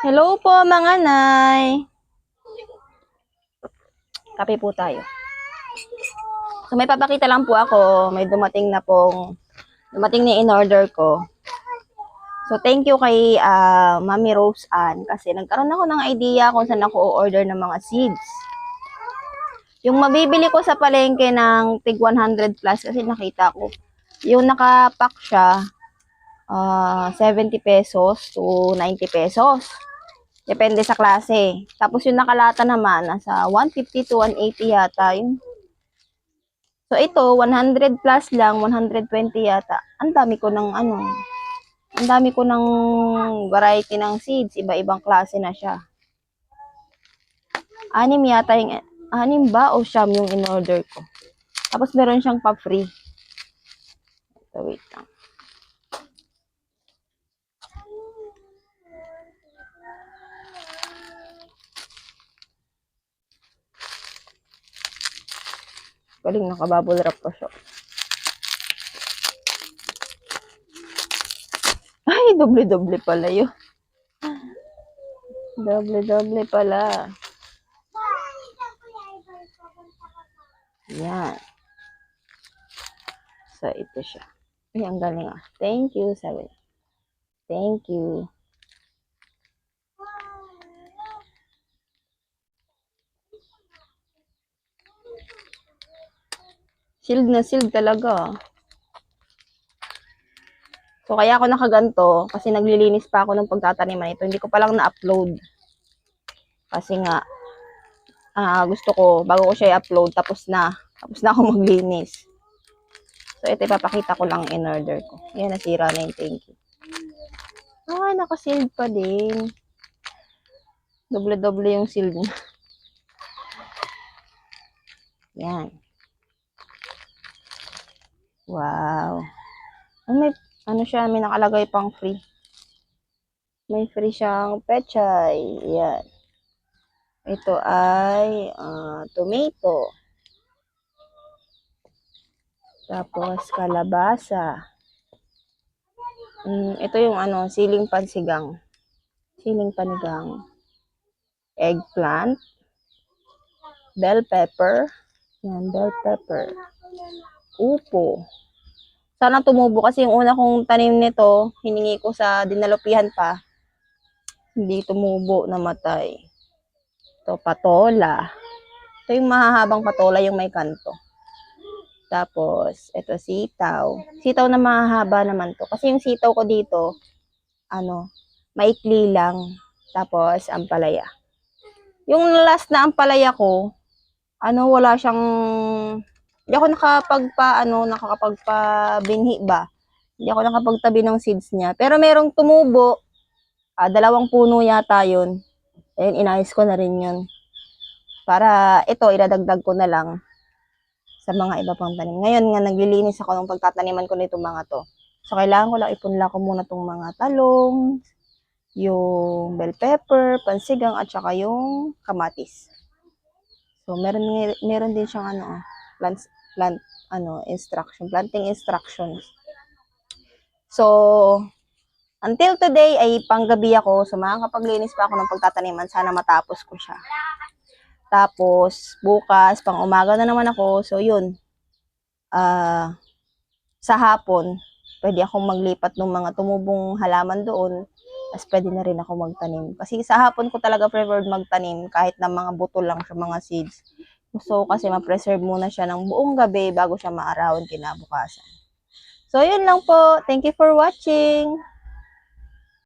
Hello po mga nay. Kape po tayo. So may papakita lang po ako. May dumating na in-order ko. So thank you kay Mami Rose Ann kasi nagkaroon ako ng idea kung saan ako order ng mga seeds. Yung mabibili ko sa palengke ng tig 100 plus kasi nakita ko. Yung nakapack siya 70 pesos to 90 pesos. Depende sa klase. Tapos yung nakalata naman, nasa 150 to 180 yata yun. So ito, 100 plus lang, 120 yata. Ang dami ko ng variety ng seeds. Iba-ibang klase na siya. Anim ba o siyam yung in-order ko. Tapos meron siyang pa-free. So wait lang. Galing, nakabubble wrap pa siya. Ay, doble-doble pala yun. Doble-doble pala. Yan. So, ito siya. Ay, ang galing ah. Thank you, sabi. Thank you. Sealed na sealed talaga. So, kaya ako nakaganto kasi naglilinis pa ako ng pagtataniman ito. Hindi ko pa lang na-upload. Kasi nga, gusto ko, bago ko siya i-upload, tapos na ako maglinis. So, ito ipapakita ko lang in-order ko. Yan, nasira na yung thank you. Ay, naka-sealed pa din. Doble-doble yung sealed niya. Yan. Wow. May may nakalagay pang free. May free siyang pechay. Yan. Ito ay tomato. Tapos kalabasa. Ito yung siling pansigang. Siling panigang. Eggplant. Bell pepper. Yan, bell pepper. Upo. Sana tumubo kasi yung una kong tanim nito, hiningi ko sa dinalupihan pa. Hindi tumubo, namatay. Ito, patola. Ito yung mahahabang patola, yung may kanto. Tapos, ito sitaw. Sitaw na mahahaba naman to. Kasi yung sitaw ko dito, maikli lang. Tapos, ampalaya. Yung last na ampalaya ko, wala siyang, hindi ako nakakapagpabinhi ba? Hindi ako nakapagtabi ng seeds niya. Pero merong tumubo, 2 puno yata yun. Ayun, inayos ko na rin yun. Para ito, iladagdag ko na lang sa mga iba pang tanim. Ngayon nga, naglilinis ako ng pagtataniman ko nito mga to. So, kailangan ko lang ipunla ko muna itong mga talong, yung bell pepper, pansigang, at saka yung kamatis. So, meron din siyang planting instructions. So, until today ay panggabi ako. So, makakapaglinis pa ako ng pagtataniman. Sana matapos ko siya. Tapos, bukas, pang umaga na naman ako. So, yun. Sa hapon, pwede akong maglipat ng mga tumubong halaman doon. Tapos, pwede na rin ako magtanim. Kasi sa hapon ko talaga preferred magtanim kahit na mga buto lang siya, mga seeds. Gusto ko kasi ma-preserve muna siya ng buong gabi bago siya maarawan kinabukasan. So, yun lang po. Thank you for watching.